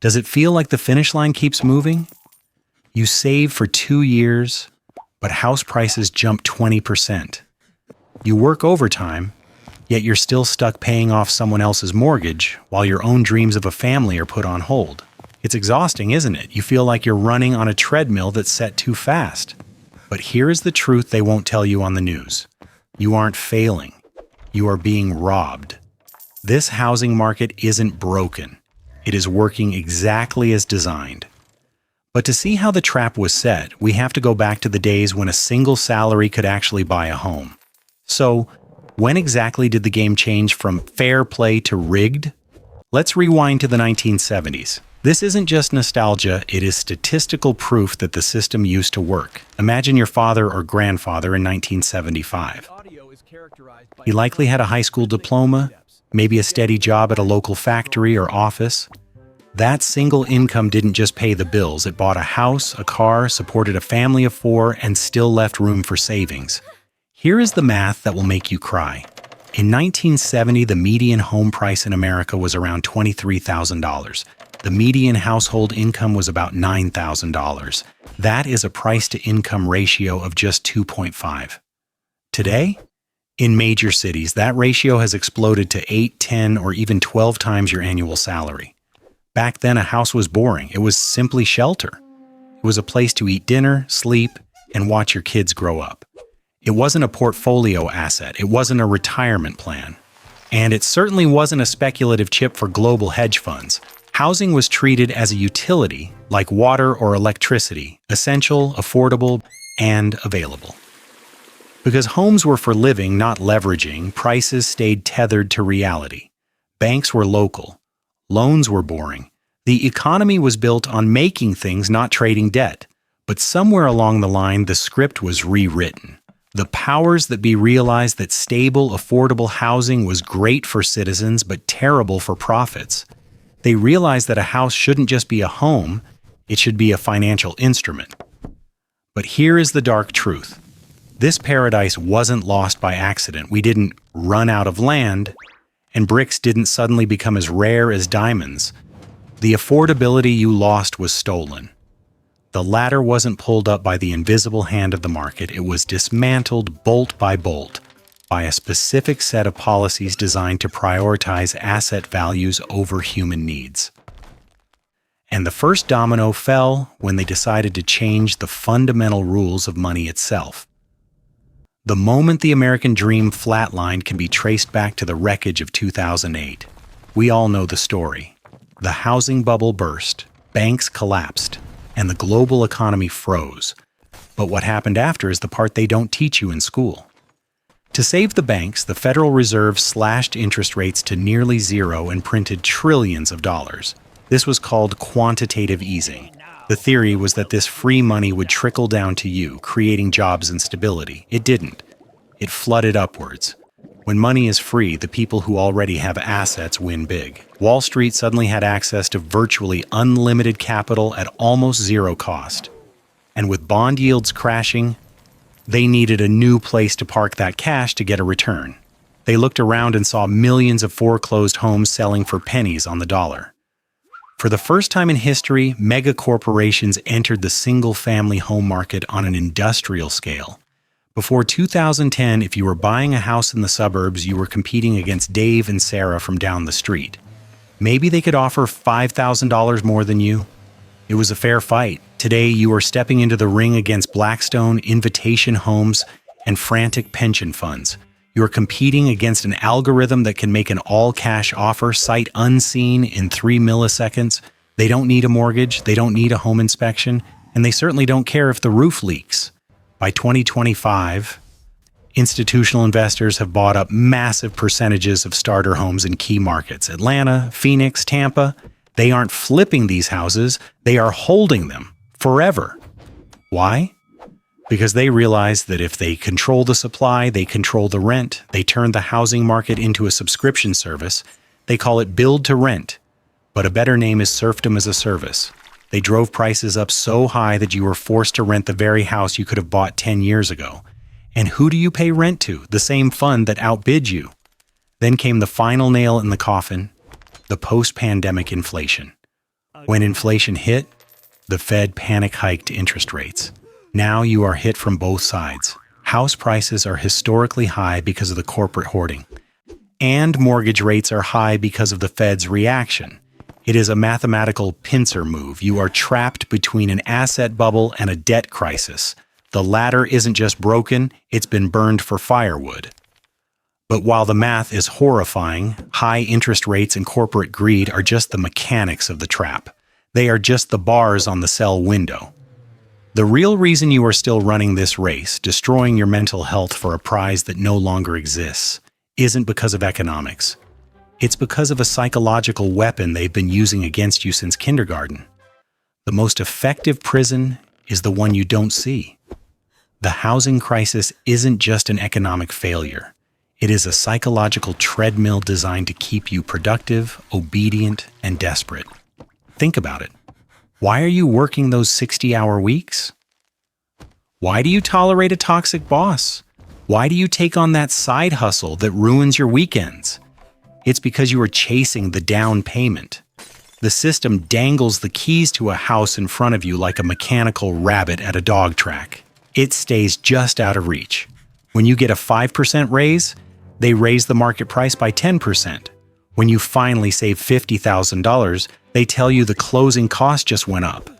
Does it feel like the finish line keeps moving? You save for 2 years, but house prices jump 20%. You work overtime, yet you're still stuck paying off someone else's mortgage while your own dreams of a family are put on hold. It's exhausting, isn't it? You feel like you're running on a treadmill that's set too fast. But here is the truth they won't tell you on the news. You aren't failing. You are being robbed. This housing market isn't broken. It is working exactly as designed. But to see how the trap was set, we have to go back to the days when a single salary could actually buy a home. So, when exactly did the game change from fair play to rigged? Let's rewind to the 1970s. This isn't just nostalgia, it is statistical proof that the system used to work. Imagine your father or grandfather in 1975. He likely had a high school diploma, maybe a steady job at a local factory or office. That single income didn't just pay the bills, it bought a house, a car, supported a family of 4, and still left room for savings. Here is the math that will make you cry. In 1970, the median home price in America was around $23,000. The median household income was about $9,000. That is a price-to-income ratio of just 2.5. Today, in major cities, that ratio has exploded to 8, 10, or even 12 times your annual salary. Back then, a house was boring. It was simply shelter. It was a place to eat dinner, sleep, and watch your kids grow up. It wasn't a portfolio asset. It wasn't a retirement plan. And it certainly wasn't a speculative chip for global hedge funds. Housing was treated as a utility, like water or electricity, essential, affordable, and available. Because homes were for living, not leveraging, prices stayed tethered to reality. Banks were local. Loans were boring. The economy was built on making things, not trading debt. But somewhere along the line, the script was rewritten. The powers that be realized that stable, affordable housing was great for citizens but terrible for profits. They realized that a house shouldn't just be a home, it should be a financial instrument. But here is the dark truth. This paradise wasn't lost by accident. We didn't run out of land, and bricks didn't suddenly become as rare as diamonds. The affordability you lost was stolen. The ladder wasn't pulled up by the invisible hand of the market. It was dismantled bolt by bolt by a specific set of policies designed to prioritize asset values over human needs. And the first domino fell when they decided to change the fundamental rules of money itself. The moment the American dream flatlined can be traced back to the wreckage of 2008. We all know the story. The housing bubble burst, banks collapsed, and the global economy froze. But what happened after is the part they don't teach you in school. To save the banks, the Federal Reserve slashed interest rates to nearly zero and printed trillions of dollars. This was called quantitative easing. The theory was that this free money would trickle down to you, creating jobs and stability. It didn't. It flooded upwards. When money is free, the people who already have assets win big. Wall Street suddenly had access to virtually unlimited capital at almost zero cost. And with bond yields crashing, they needed a new place to park that cash to get a return. They looked around and saw millions of foreclosed homes selling for pennies on the dollar. For the first time in history, mega corporations entered the single-family home market on an industrial scale. Before 2010, if you were buying a house in the suburbs, you were competing against Dave and Sarah from down the street. Maybe they could offer $5,000 more than you. It was a fair fight. Today, you are stepping into the ring against Blackstone, Invitation Homes, and frantic pension funds. You are competing against an algorithm that can make an all-cash offer sight unseen in 3 milliseconds. They don't need a mortgage, they don't need a home inspection, and they certainly don't care if the roof leaks. By 2025, institutional investors have bought up massive percentages of starter homes in key markets. Atlanta, Phoenix, Tampa. They aren't flipping these houses, they are holding them forever. Why? Because they realize that if they control the supply, they control the rent. They turn the housing market into a subscription service. They call it build to rent, but a better name is serfdom as a service. They drove prices up so high that you were forced to rent the very house you could have bought 10 years ago. And who do you pay rent to? The same fund that outbid you. Then came the final nail in the coffin, the post-pandemic inflation. When inflation hit, the Fed panic hiked interest rates. Now you are hit from both sides. House prices are historically high because of the corporate hoarding, and mortgage rates are high because of the Fed's reaction. It is a mathematical pincer move. You are trapped between an asset bubble and a debt crisis. The latter isn't just broken, it's been burned for firewood. But while the math is horrifying, high interest rates and corporate greed are just the mechanics of the trap. They are just the bars on the cell window. The real reason you are still running this race, destroying your mental health for a prize that no longer exists, isn't because of economics. It's because of a psychological weapon they've been using against you since kindergarten. The most effective prison is the one you don't see. The housing crisis isn't just an economic failure. It is a psychological treadmill designed to keep you productive, obedient, and desperate. Think about it. Why are you working those 60-hour weeks? Why do you tolerate a toxic boss? Why do you take on that side hustle that ruins your weekends? It's because you are chasing the down payment. The system dangles the keys to a house in front of you like a mechanical rabbit at a dog track. It stays just out of reach. When you get a 5% raise, they raise the market price by 10%. When you finally save $50,000, they tell you the closing cost just went up.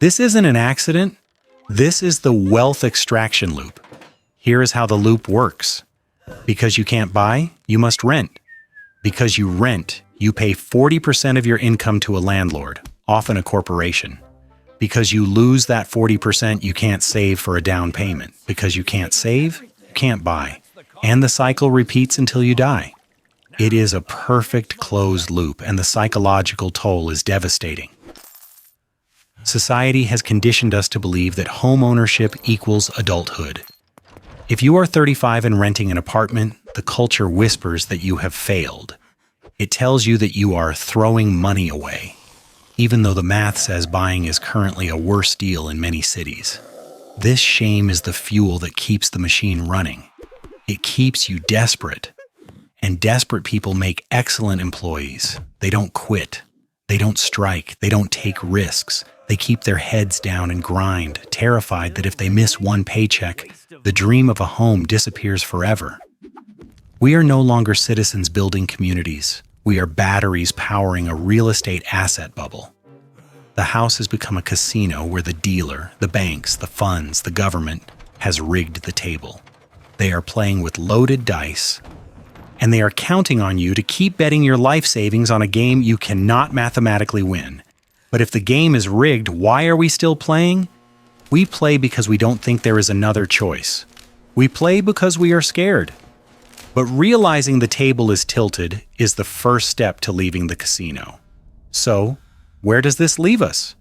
This isn't an accident. This is the wealth extraction loop. Here is how the loop works. Because you can't buy, you must rent. Because you rent, you pay 40% of your income to a landlord, often a corporation. Because you lose that 40%, you can't save for a down payment. Because you can't save, you can't buy. And the cycle repeats until you die. It is a perfect closed loop, and the psychological toll is devastating. Society has conditioned us to believe that homeownership equals adulthood. If you are 35 and renting an apartment, the culture whispers that you have failed. It tells you that you are throwing money away, even though the math says buying is currently a worse deal in many cities. This shame is the fuel that keeps the machine running. It keeps you desperate. And desperate people make excellent employees. They don't quit. They don't strike. They don't take risks. They keep their heads down and grind, terrified that if they miss one paycheck, the dream of a home disappears forever. We are no longer citizens building communities. We are batteries powering a real estate asset bubble. The house has become a casino where the dealer, the banks, the funds, the government has rigged the table. They are playing with loaded dice, and they are counting on you to keep betting your life savings on a game you cannot mathematically win. But if the game is rigged, why are we still playing? We play because we don't think there is another choice. We play because we are scared. But realizing the table is tilted is the first step to leaving the casino. So, where does this leave us?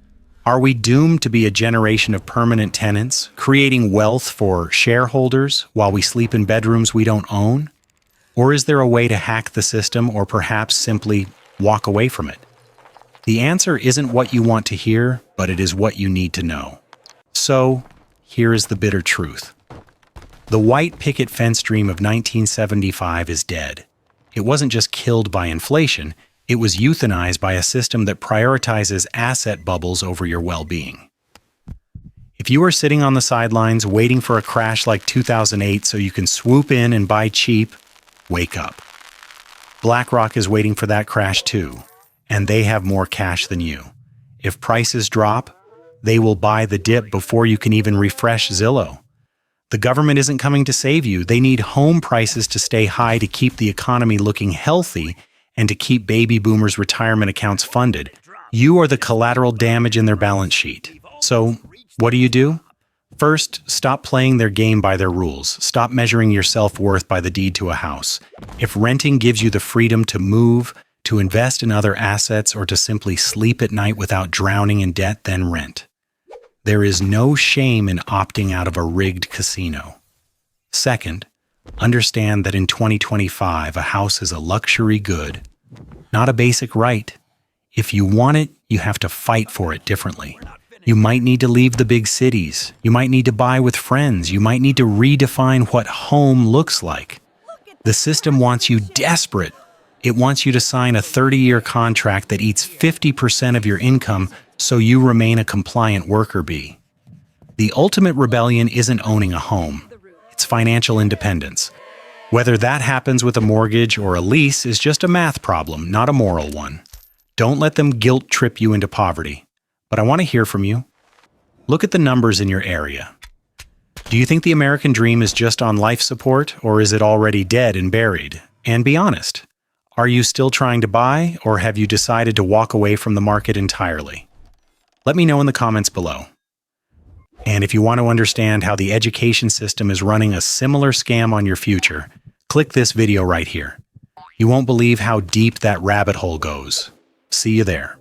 Are we doomed to be a generation of permanent tenants, creating wealth for shareholders while we sleep in bedrooms we don't own? Or is there a way to hack the system, or perhaps simply walk away from it? The answer isn't what you want to hear, but it is what you need to know. So, here is the bitter truth. The white picket fence dream of 1975 is dead. It wasn't just killed by inflation, it was euthanized by a system that prioritizes asset bubbles over your well-being. If you are sitting on the sidelines waiting for a crash like 2008 so you can swoop in and buy cheap, wake up. BlackRock is waiting for that crash too, and they have more cash than you. If prices drop, they will buy the dip before you can even refresh Zillow. The government isn't coming to save you. They need home prices to stay high to keep the economy looking healthy and to keep baby boomers' retirement accounts funded. You are the collateral damage in their balance sheet. So, what do? First, stop playing their game by their rules. Stop measuring your self-worth by the deed to a house. If renting gives you the freedom to move, to invest in other assets, or to simply sleep at night without drowning in debt, then rent. There is no shame in opting out of a rigged casino. Second, understand that in 2025, a house is a luxury good, not a basic right. If you want it, you have to fight for it differently. You might need to leave the big cities. You might need to buy with friends. You might need to redefine what home looks like. The system wants you desperate, It wants you to sign a 30-year contract that eats 50% of your income so you remain a compliant worker bee. The ultimate rebellion isn't owning a home. It's financial independence. Whether that happens with a mortgage or a lease is just a math problem, not a moral one. Don't let them guilt trip you into poverty. But I want to hear from you. Look at the numbers in your area. Do you think the American dream is just on life support, or is it already dead and buried? And be honest. Are you still trying to buy, or have you decided to walk away from the market entirely? Let me know in the comments below. And if you want to understand how the education system is running a similar scam on your future, click this video right here. You won't believe how deep that rabbit hole goes. See you there.